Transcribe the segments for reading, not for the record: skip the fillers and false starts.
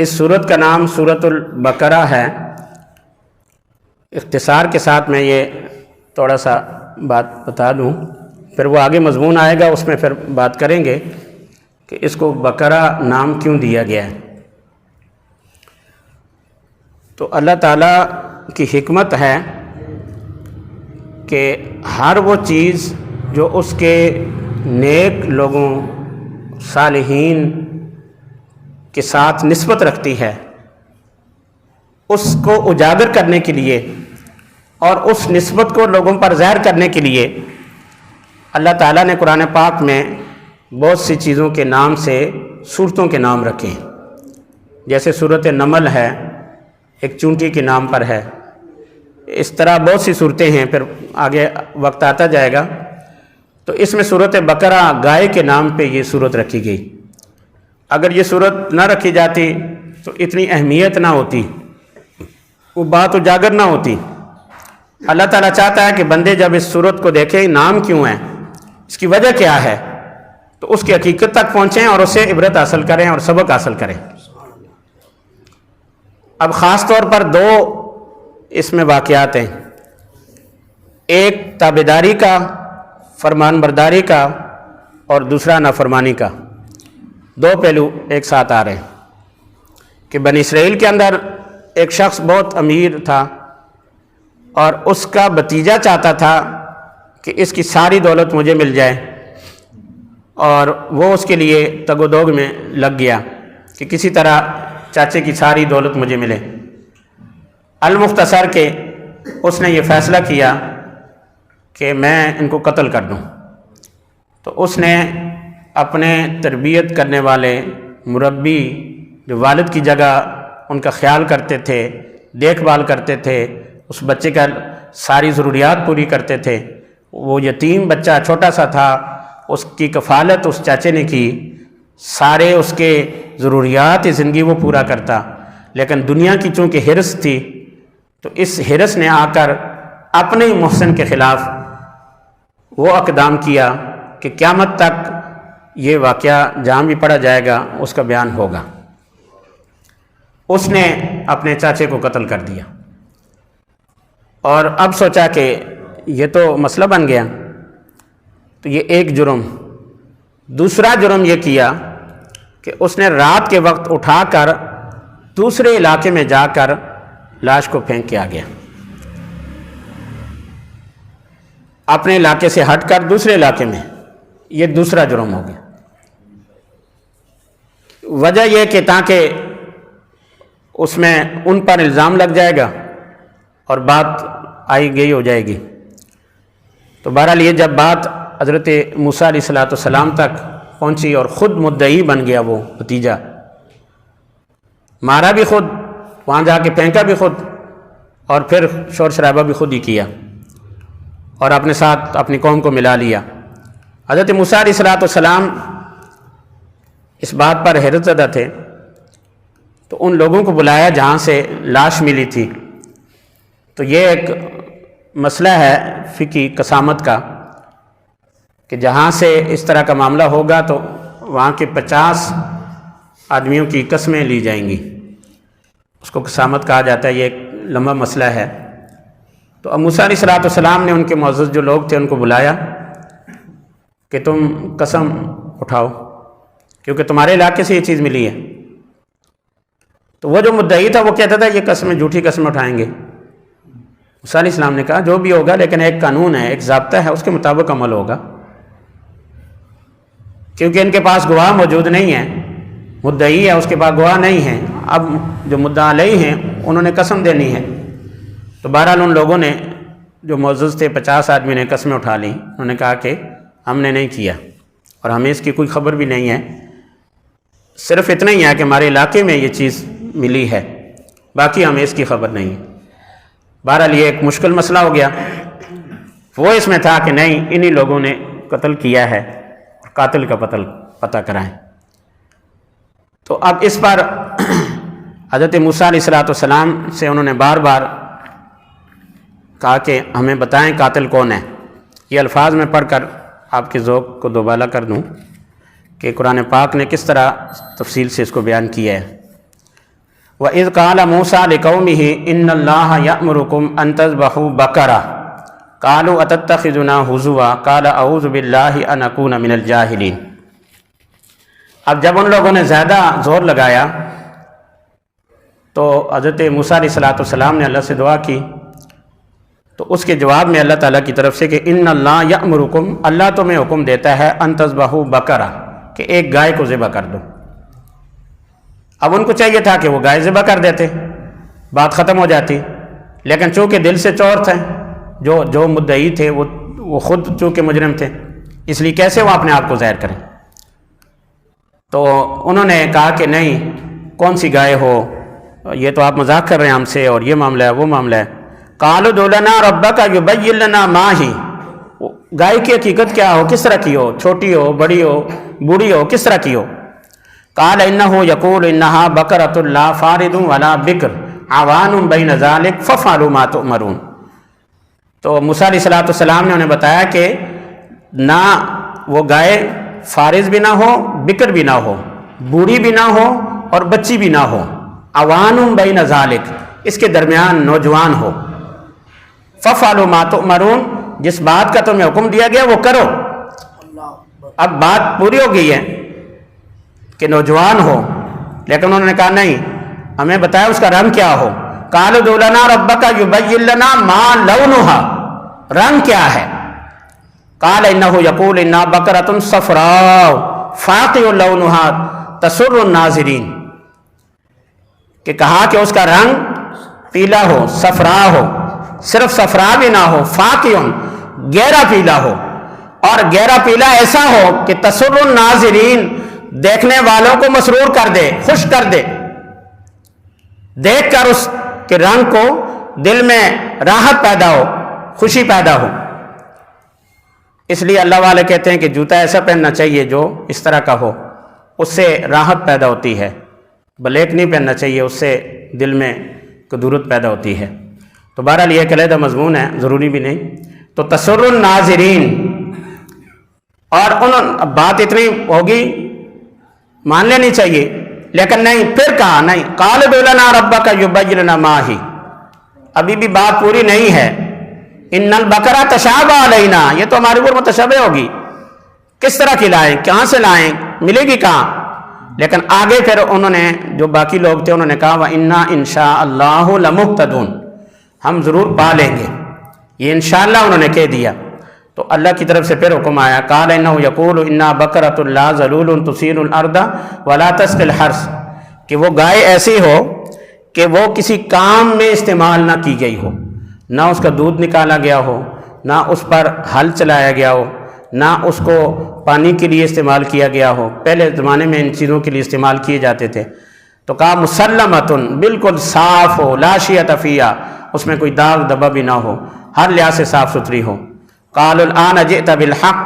اس صورت کا نام سورۃ البقرہ ہے۔ اختصار کے ساتھ میں یہ تھوڑا سا بات بتا دوں، پھر وہ آگے مضمون آئے گا، اس میں پھر بات کریں گے کہ اس کو بقرہ نام کیوں دیا گیا ہے۔ تو اللہ تعالیٰ کی حکمت ہے کہ ہر وہ چیز جو اس کے نیک لوگوں، صالحین کے ساتھ نسبت رکھتی ہے، اس کو اجاگر کرنے کے لیے اور اس نسبت کو لوگوں پر ظاہر کرنے کے لیے اللہ تعالیٰ نے قرآن پاک میں بہت سی چیزوں کے نام سے صورتوں کے نام رکھے ہیں۔ جیسے سورۃ نمل ہے، ایک چونٹی کے نام پر ہے۔ اس طرح بہت سی صورتیں ہیں، پھر آگے وقت آتا جائے گا۔ تو اس میں سورۃ بقرہ گائے کے نام پہ یہ صورت رکھی گئی۔ اگر یہ صورت نہ رکھی جاتی تو اتنی اہمیت نہ ہوتی، وہ بات اجاگر نہ ہوتی۔ اللہ تعالیٰ چاہتا ہے کہ بندے جب اس صورت کو دیکھیں نام کیوں ہے، اس کی وجہ کیا ہے، تو اس کی حقیقت تک پہنچیں اور اسے عبرت حاصل کریں اور سبق حاصل کریں۔ اب خاص طور پر دو اس میں واقعات ہیں، ایک تابعداری کا، فرمان برداری کا، اور دوسرا نافرمانی کا۔ دو پہلو ایک ساتھ آ رہے ہیں کہ بنی اسرائیل کے اندر ایک شخص بہت امیر تھا اور اس کا بھتیجا چاہتا تھا کہ اس کی ساری دولت مجھے مل جائے، اور وہ اس کے لیے تگ و دوگ میں لگ گیا کہ کسی طرح چاچے کی ساری دولت مجھے ملے۔ المختصر کہ اس نے یہ فیصلہ کیا کہ میں ان کو قتل کر دوں۔ تو اس نے اپنے تربیت کرنے والے مربی جو والد کی جگہ ان کا خیال کرتے تھے، دیکھ بھال کرتے تھے، اس بچے کا ساری ضروریات پوری کرتے تھے، وہ یتیم بچہ چھوٹا سا تھا، اس کی کفالت اس چاچے نے کی، سارے اس کے ضروریات زندگی وہ پورا کرتا، لیکن دنیا کی چونکہ ہرس تھی تو اس ہرس نے آ کر اپنے ہی محسن کے خلاف وہ اقدام کیا کہ قیامت تک یہ واقعہ جہاں بھی پڑھا جائے گا اس کا بیان ہوگا۔ اس نے اپنے چاچے کو قتل کر دیا، اور اب سوچا کہ یہ تو مسئلہ بن گیا، تو یہ ایک جرم۔ دوسرا جرم یہ کیا کہ اس نے رات کے وقت اٹھا کر دوسرے علاقے میں جا کر لاش کو پھینک کے آ گیا، اپنے علاقے سے ہٹ کر دوسرے علاقے میں۔ یہ دوسرا جرم ہو گیا۔ وجہ یہ کہ تاکہ اس میں ان پر الزام لگ جائے گا اور بات آئی گئی ہو جائے گی۔ تو بہرحال یہ جب بات حضرت موسیٰ علیہ السلام تک پہنچی اور خود مدعی بن گیا وہ بھتیجا، مارا بھی خود، وہاں جا کے پھینکا بھی خود، اور پھر شور شرابہ بھی خود ہی کیا اور اپنے ساتھ اپنی قوم کو ملا لیا۔ حضرت موسیٰ علیہ السلام اس بات پر حیرت زدہ تھے، تو ان لوگوں کو بلایا جہاں سے لاش ملی تھی۔ تو یہ ایک مسئلہ ہے فقہی قسامت کا کہ جہاں سے اس طرح کا معاملہ ہوگا تو وہاں کے 50 آدمیوں کی قسمیں لی جائیں گی، اس کو قسامت کہا جاتا ہے۔ یہ ایک لمبا مسئلہ ہے۔ تو اب موسیٰ علیہ السلام نے ان کے معزز جو لوگ تھے ان کو بلایا کہ تم قسم اٹھاؤ، کیونکہ تمہارے علاقے سے یہ چیز ملی ہے۔ تو وہ جو مدعی تھا وہ کہتا تھا یہ قسمیں جھوٹی قسمیں اٹھائیں گے۔ موسیٰ علیہ السلام نے کہا جو بھی ہوگا، لیکن ایک قانون ہے، ایک ضابطہ ہے، اس کے مطابق عمل ہوگا، کیونکہ ان کے پاس گواہ موجود نہیں ہے، مدعی ہے، اس کے پاس گواہ نہیں ہے۔ اب جو مدعا علیہ ہیں انہوں نے قسم دینی ہے۔ تو بہرحال ان لوگوں نے جو معزز تھے 50 آدمی نے قسمیں اٹھا لیں۔ انہوں نے کہا کہ ہم نے نہیں کیا اور ہمیں اس کی کوئی خبر بھی نہیں ہے، صرف اتنا ہی ہے کہ ہمارے علاقے میں یہ چیز ملی ہے، باقی ہمیں اس کی خبر نہیں ہے۔ بہرحال یہ ایک مشکل مسئلہ ہو گیا۔ وہ اس میں تھا کہ نہیں، انہی لوگوں نے قتل کیا ہے، قاتل کا پتہ کرائیں۔ تو اب اس پر حضرت موسیٰ علیہ السلام سے انہوں نے بار بار کہا کہ ہمیں بتائیں قاتل کون ہے۔ یہ الفاظ میں پڑھ کر آپ کے ذوق کو دوبالا کر دوں کہ قرآن پاک نے کس طرح تفصیل سے اس کو بیان کیا ہے۔ وَإِذْ قَالَ مُوسَىٰ لِقَوْمِهِ إِنَّ اللَّهَ يَأْمُرُكُمْ أَن تَذْبَحُوا بَقَرَةً قَالُوا أَتَتَّخِذُنَا هُزُوًا قَالَ أَعُوذُ بِاللَّهِ أَنْ أَكُونَ مِنَ الْجَاهِلِينَ۔ اب جب ان لوگوں نے زیادہ زور لگایا تو حضرت موسیٰ علیہ السلام نے اللہ سے دعا کی، تو اس کے جواب میں اللہ تعالیٰ کی طرف سے کہ ان اللہ یأمرکم، اللہ تمہیں حکم دیتا ہے ان تذبحوا بقرہ، کہ ایک گائے کو ذبح کر دو۔ اب ان کو چاہیے تھا کہ وہ گائے ذبح کر دیتے، بات ختم ہو جاتی، لیکن چونکہ دل سے چور تھے، جو مدعی تھے وہ خود چونکہ مجرم تھے، اس لیے کیسے وہ اپنے آپ کو ظاہر کریں؟ تو انہوں نے کہا کہ نہیں، کون سی گائے ہو، یہ تو آپ مذاق کر رہے ہیں ہم سے، اور یہ معاملہ ہے وہ معاملہ ہے۔ قالوا ادع لنا ربک یبین لنا ما ہی، گائے کی حقیقت کیا ہو، کس طرح کی ہو، چھوٹی ہو، بڑی ہو، بوڑھی ہو، کس طرح کی ہو؟ قال انہ یقول انہا بقرۃ لا فارض ولا بکر عوان بین ذلک ففعلوا ما تؤمرون۔ تو موسیٰ علیہ السلام نے انہیں بتایا کہ نہ وہ گائے فارض بھی نہ ہو، بکر بھی نہ ہو، بوڑھی بھی نہ ہو اور بچی بھی نہ ہو، عوان بین ذلک، اس کے درمیان نوجوان ہو۔ ففعلوا ما تؤمرون، جس بات کا تمہیں حکم دیا گیا وہ کرو۔ اب بات پوری ہو گئی ہے کہ نوجوان ہو، لیکن انہوں نے کہا نہیں، ہمیں بتایا اس کا رنگ کیا ہو۔ قالوا ادع لنا ربک یبین لنا ما لونھا، رنگ کیا ہے؟ قال انہ یقول انہا بقرۃ صفراء فاقع لونھا تسر الناظرین، کہ کہا کہ اس کا رنگ پیلا ہو، صفراء ہو، صرف صفراء بھی نہ ہو، فاقع، گہرا پیلا ہو، اور گہرا پیلا ایسا ہو کہ تسر الناظرین، دیکھنے والوں کو مسرور کر دے، خوش کر دے، دیکھ کر اس کے رنگ کو دل میں راحت پیدا ہو، خوشی پیدا ہو۔ اس لیے اللہ والے کہتے ہیں کہ جوتا ایسا پہننا چاہیے جو اس طرح کا ہو، اس سے راحت پیدا ہوتی ہے، بلیک نہیں پہننا چاہیے، اس سے دل میں کدورت پیدا ہوتی ہے۔ تو بہرحال یہ ایک علیحدہ مضمون ہے، ضروری بھی نہیں۔ تو تسر الناظرین، اور بات اتنی ہوگی مان لینی چاہیے، لیکن نہیں، پھر کہا نہیں، قال ادع لنا ربک یبین لنا ما ہی، ابھی بھی بات پوری نہیں ہے۔ ان البقرہ تشابہ علینا، یہ تو ہمارے اوپر متشابہ ہوگی، کس طرح کی لائیں، کہاں سے لائیں، ملے گی کہاں؟ لیکن آگے پھر انہوں نے، جو باقی لوگ تھے، انہوں نے کہا وَإِنَّا إِن شَاءَ اللَّهُ لَمُهْتَدُونَ، ہم ضرور پا لیں گے، یہ انشاءاللہ انہوں نے کہہ دیا۔ تو اللہ کی طرف سے پھر حکم آیا، قال انہ یقول انا بقرۃ لا ذلول تثیر الارض ولا تسقی الحرث، کہ وہ گائے ایسی ہو کہ وہ کسی کام میں استعمال نہ کی گئی ہو، نہ اس کا دودھ نکالا گیا ہو، نہ اس پر ہل چلایا گیا ہو، نہ اس کو پانی کے لیے استعمال کیا گیا ہو، پہلے زمانے میں ان چیزوں کے لیے استعمال کیے جاتے تھے۔ تو کہا مسلمۃ، بالکل صاف ہو، لا شیۃ فیہا، اس میں کوئی داغ دبا بھی نہ ہو، ہر لحاظ سے صاف ستھری ہو۔ قالوا الآن جئت بالحق،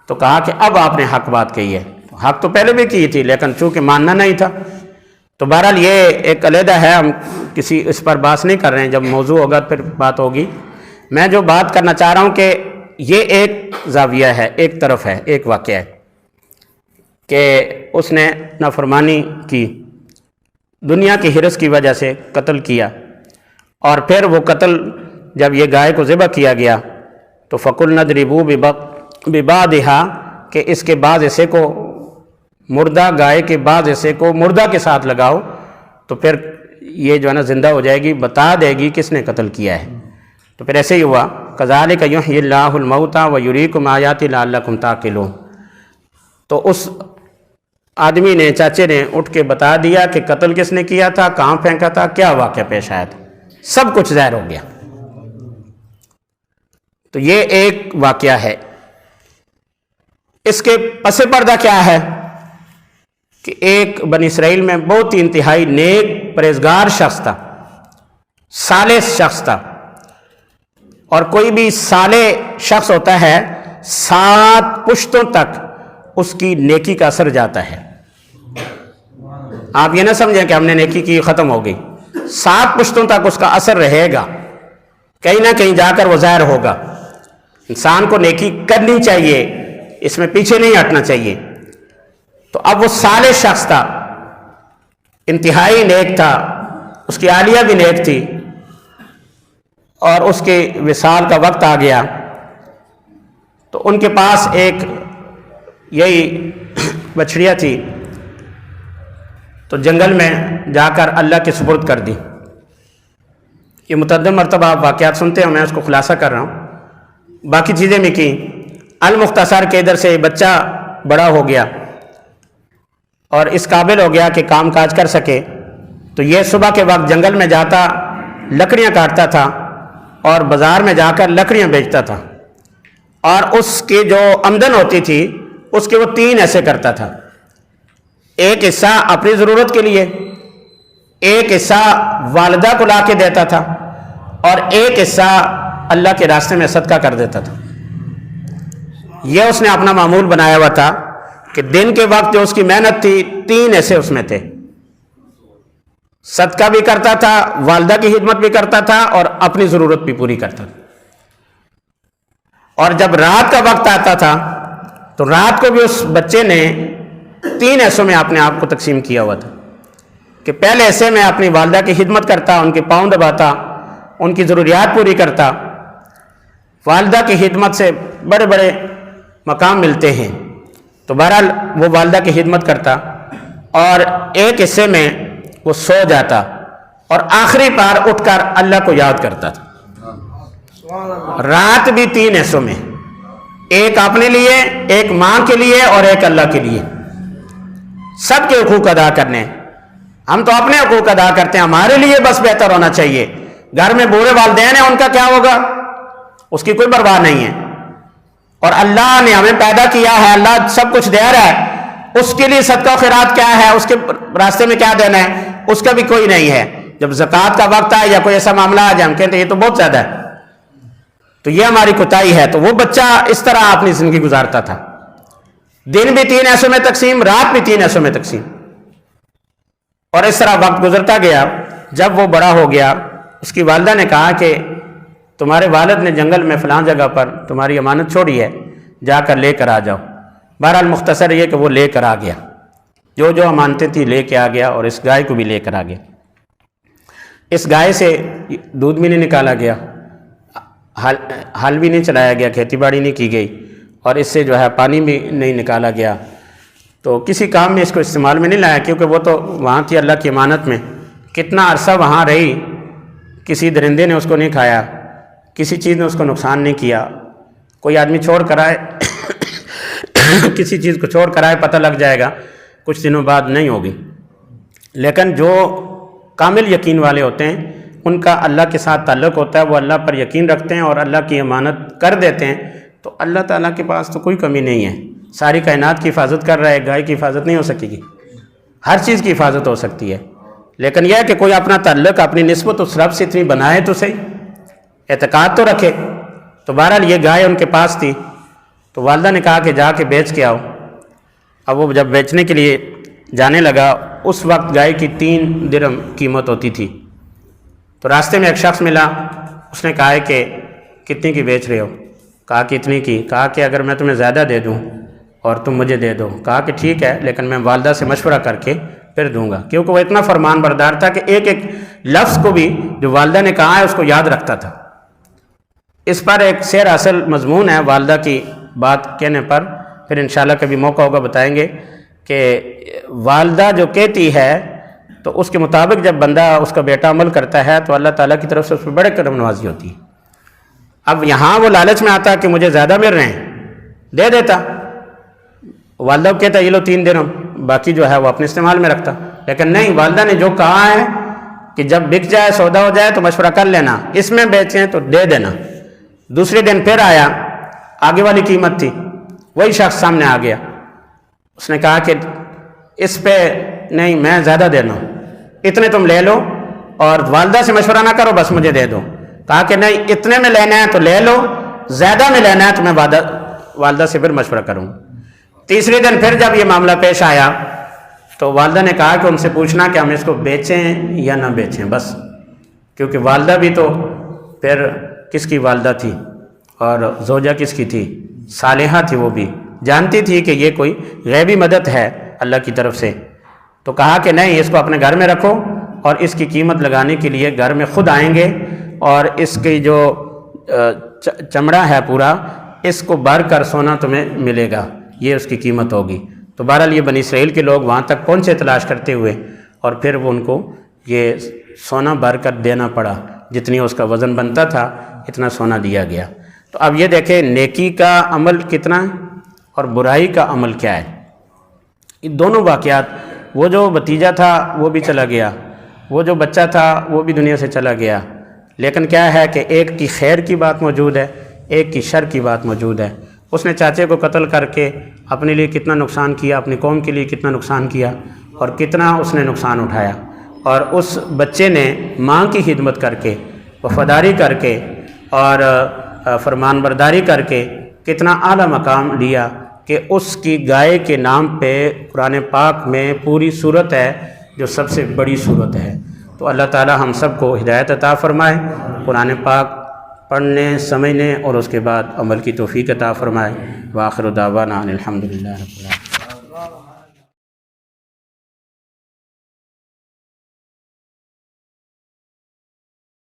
تو کہا کہ اب آپ نے حق بات کہی ہے، حق تو پہلے بھی کی تھی لیکن چونکہ ماننا نہیں تھا۔ تو بہرحال یہ ایک علیحدہ ہے، ہم کسی اس پر بات نہیں کر رہے ہیں، جب موضوع ہوگا پھر بات ہوگی۔ میں جو بات کرنا چاہ رہا ہوں کہ یہ ایک زاویہ ہے، ایک طرف ہے، ایک واقعہ ہے کہ اس نے نافرمانی کی، دنیا کی حرص کی وجہ سے قتل کیا، اور پھر وہ قتل جب یہ گائے کو ذبح کیا گیا تو فَقُلْنَا اضْرِبُوا بِبَعْضِهَا، کہ اس کے بعض حصے کو، مردہ گائے کے بعض حصے کو مردہ کے ساتھ لگاؤ، تو پھر یہ جو ہے نا زندہ ہو جائے گی، بتا دے گی کس نے قتل کیا ہے۔ تو پھر ایسے ہی ہوا، كَذَلِكَ يُحْيِي اللَّهُ الْمَوْتَى وَيُرِيكُمْ آيَاتِهِ لَعَلَّكُمْ تَعْقِلُونَ۔ تو اس آدمی نے، چاچے نے اٹھ کے بتا دیا کہ قتل کس نے کیا تھا، کہاں پھینکا تھا، کیا واقعہ پیش آیا تھا، سب کچھ ظاہر ہو گیا۔ تو یہ ایک واقعہ ہے۔ اس کے پس پردہ کیا ہے کہ ایک بنی اسرائیل میں بہت ہی انتہائی نیک پرہیزگار شخص تھا، صالح شخص تھا، اور کوئی بھی صالح شخص ہوتا ہے 7 پشتوں تک اس کی نیکی کا اثر جاتا ہے۔ آپ یہ نہ سمجھیں کہ ہم نے نیکی کی ختم ہو گئی، 7 پشتوں تک اس کا اثر رہے گا، کہیں نہ کہیں جا کر وہ ظاہر ہوگا۔ انسان کو نیکی کرنی چاہیے، اس میں پیچھے نہیں ہٹنا چاہیے۔ تو اب وہ صالح شخص تھا، انتہائی نیک تھا، اس کی اہلیہ بھی نیک تھی اور اس کے وصال کا وقت آ گیا تو ان کے پاس ایک یہی بچڑیا تھی، تو جنگل میں جا کر اللہ کے سپرد کر دی۔ یہ متعدد مرتبہ آپ واقعات سنتے ہیں، میں اس کو خلاصہ کر رہا ہوں، باقی چیزیں بھی کی۔ المختصر کے ادھر سے بچہ بڑا ہو گیا اور اس قابل ہو گیا کہ کام کاج کر سکے، تو یہ صبح کے وقت جنگل میں جاتا، لکڑیاں کاٹتا تھا اور بازار میں جا کر لکڑیاں بیچتا تھا، اور اس کی جو آمدن ہوتی تھی اس کے وہ 3 ایسے کرتا تھا۔ ایک حصہ اپنی ضرورت کے لیے، ایک حصہ والدہ کو لا کے دیتا تھا، اور ایک حصہ اللہ کے راستے میں صدقہ کر دیتا تھا۔ یہ اس نے اپنا معمول بنایا ہوا تھا کہ دن کے وقت جو اس کی محنت تھی 3 ایسے اس میں تھے، صدقہ بھی کرتا تھا، والدہ کی خدمت بھی کرتا تھا اور اپنی ضرورت بھی پوری کرتا تھا۔ اور جب رات کا وقت آتا تھا تو رات کو بھی اس بچے نے 3 حصوں میں اپنے آپ کو تقسیم کیا ہوا تھا کہ پہلے حصے میں اپنی والدہ کی خدمت کرتا، ان کے پاؤں دباتا، ان کی ضروریات پوری کرتا۔ والدہ کی خدمت سے بڑے بڑے مقام ملتے ہیں، تو بہرحال وہ والدہ کی خدمت کرتا، اور ایک حصے میں وہ سو جاتا اور آخری پار اٹھ کر اللہ کو یاد کرتا تھا۔ رات بھی 3 حصوں میں، ایک اپنے لیے، ایک ماں کے لیے اور ایک اللہ کے لیے، سب کے حقوق ادا کرنے۔ ہم تو اپنے حقوق ادا کرتے ہیں، ہمارے لیے بس بہتر ہونا چاہیے۔ گھر میں بوڑھے والدین ہیں، ان کا کیا ہوگا؟ اس کی کوئی پرواہ نہیں ہے۔ اور اللہ نے ہمیں پیدا کیا ہے، اللہ سب کچھ دے رہا ہے، اس کے لیے صدقہ و خیرات کیا ہے، اس کے راستے میں کیا دینا ہے، اس کا بھی کوئی نہیں ہے۔ جب زکوٰۃ کا وقت آئے یا کوئی ایسا معاملہ آ جائے، ہم کہتے ہیں یہ تو بہت زیادہ ہے، تو یہ ہماری کوتاہی ہے۔ تو وہ بچہ اس طرح اپنی زندگی گزارتا تھا، دن بھی 3 حصوں میں تقسیم، رات بھی 3 حصوں میں تقسیم، اور اس طرح وقت گزرتا گیا۔ جب وہ بڑا ہو گیا، اس کی والدہ نے کہا کہ تمہارے والد نے جنگل میں فلاں جگہ پر تمہاری امانت چھوڑی ہے، جا کر لے کر آ جاؤ۔ بہرحال مختصر یہ کہ وہ لے کر آ گیا، جو جو امانتیں تھیں لے کے آ گیا، اور اس گائے کو بھی لے کر آ گیا۔ اس گائے سے دودھ بھی نہیں نکالا گیا، ہل بھی نہیں چلایا گیا، کھیتی باڑی نہیں کی گئی، اور اس سے جو ہے پانی بھی نہیں نکالا گیا، تو کسی کام میں اس کو استعمال میں نہیں لایا، کیونکہ وہ تو وہاں تھی اللہ کی امانت میں۔ کتنا عرصہ وہاں رہی، کسی درندے نے اس کو نہیں کھایا، کسی چیز نے اس کو نقصان نہیں کیا۔ کوئی آدمی چھوڑ کر آئے کسی چیز کو چھوڑ کر آئے، پتہ لگ جائے گا کچھ دنوں بعد نہیں ہوگی، لیکن جو کامل یقین والے ہوتے ہیں ان کا اللہ کے ساتھ تعلق ہوتا ہے، وہ اللہ پر یقین رکھتے ہیں اور اللہ کی امانت کر دیتے ہیں، تو اللہ تعالیٰ کے پاس تو کوئی کمی نہیں ہے۔ ساری کائنات کی حفاظت کر رہا ہے، گائے کی حفاظت نہیں ہو سکے گی؟ ہر چیز کی حفاظت ہو سکتی ہے، لیکن یہ ہے کہ کوئی اپنا تعلق، اپنی نسبت اس رب سے اتنی بنائے تو صحیح، اعتقاد تو رکھے۔ تو بہرحال یہ گائے ان کے پاس تھی، تو والدہ نے کہا کہ جا کے بیچ کے آؤ۔ اب وہ جب بیچنے کے لیے جانے لگا، اس وقت گائے کی 3 درہم قیمت ہوتی تھی، تو راستے میں ایک شخص ملا، اس نے کہا کہ کتنی کی بیچ رہے ہو؟ کہا کہ اتنی کی۔ کہا کہ اگر میں تمہیں زیادہ دے دوں اور تم مجھے دے دو؟ کہا کہ ٹھیک ہے، لیکن میں والدہ سے مشورہ کر کے پھر دوں گا، کیونکہ وہ اتنا فرمان بردار تھا کہ ایک ایک لفظ کو بھی جو والدہ نے کہا ہے اس کو یاد رکھتا تھا۔ اس پر ایک سیر اصل مضمون ہے والدہ کی بات کہنے پر، پھر انشاءاللہ کبھی موقع ہوگا بتائیں گے کہ والدہ جو کہتی ہے تو اس کے مطابق جب بندہ، اس کا بیٹا عمل کرتا ہے تو اللہ تعالیٰ کی طرف سے اس پہ بڑے کرم نوازی ہوتی ہے۔ اب یہاں وہ لالچ میں آتا کہ مجھے زیادہ مل رہے ہیں، دے دیتا، والدہ کو کہتا یہ لو 3 درہم، باقی جو ہے وہ اپنے استعمال میں رکھتا، لیکن نہیں، والدہ نے جو کہا ہے کہ جب بک جائے، سودا ہو جائے تو مشورہ کر لینا، اس میں بیچیں تو دے دینا۔ دوسرے دن پھر آیا، آگے والی قیمت تھی، وہی شخص سامنے آ گیا، اس نے کہا کہ اس پہ نہیں، میں زیادہ دینا، اتنے تم لے لو اور والدہ سے مشورہ نہ کرو، بس مجھے دے دو۔ کہا کہ نہیں، اتنے میں لینا ہے تو لے لو، زیادہ میں لینا ہے تو میں والدہ سے پھر مشورہ کروں۔ تیسرے دن پھر جب یہ معاملہ پیش آیا تو والدہ نے کہا کہ ان سے پوچھنا کہ ہم اس کو بیچیں یا نہ بیچیں، بس، کیونکہ والدہ بھی تو پھر کس کی والدہ تھی اور زوجہ کس کی تھی؟ صالحہ تھی، وہ بھی جانتی تھی کہ یہ کوئی غیبی مدد ہے اللہ کی طرف سے۔ تو کہا کہ نہیں، اس کو اپنے گھر میں رکھو اور اس کی قیمت لگانے کے لیے گھر میں خود آئیں گے اور اس کی جو چمڑا ہے پورا اس کو بھر کر سونا تمہیں ملے گا، یہ اس کی قیمت ہوگی۔ تو بہرحال یہ بنی اسرائیل کے لوگ وہاں تک پہنچے تلاش کرتے ہوئے، اور پھر وہ ان کو یہ سونا بھر کر دینا پڑا، جتنی اس کا وزن بنتا تھا اتنا سونا دیا گیا۔ تو اب یہ دیکھیں نیکی کا عمل کتنا ہے اور برائی کا عمل کیا ہے۔ یہ دونوں واقعات، وہ جو بھتیجا تھا وہ بھی چلا گیا، وہ جو بچہ تھا وہ بھی دنیا سے چلا گیا، لیکن کیا ہے کہ ایک کی خیر کی بات موجود ہے، ایک کی شر کی بات موجود ہے۔ اس نے چاچے کو قتل کر کے اپنے لیے کتنا نقصان کیا، اپنی قوم کے لیے کتنا نقصان کیا، اور کتنا اس نے نقصان اٹھایا، اور اس بچے نے ماں کی خدمت کر کے، وفاداری کر کے اور فرمان برداری کر کے کتنا اعلیٰ مقام لیا کہ اس کی گائے کے نام پہ قرآن پاک میں پوری صورت ہے جو سب سے بڑی صورت ہے۔ تو اللہ تعالی ہم سب کو ہدایت عطا فرمائے، قرآن پاک پڑھنے سمجھنے اور اس کے بعد عمل کی توفیق عطا فرمائے۔ وآخر دعوانا ان الحمد للہ رب العالمین۔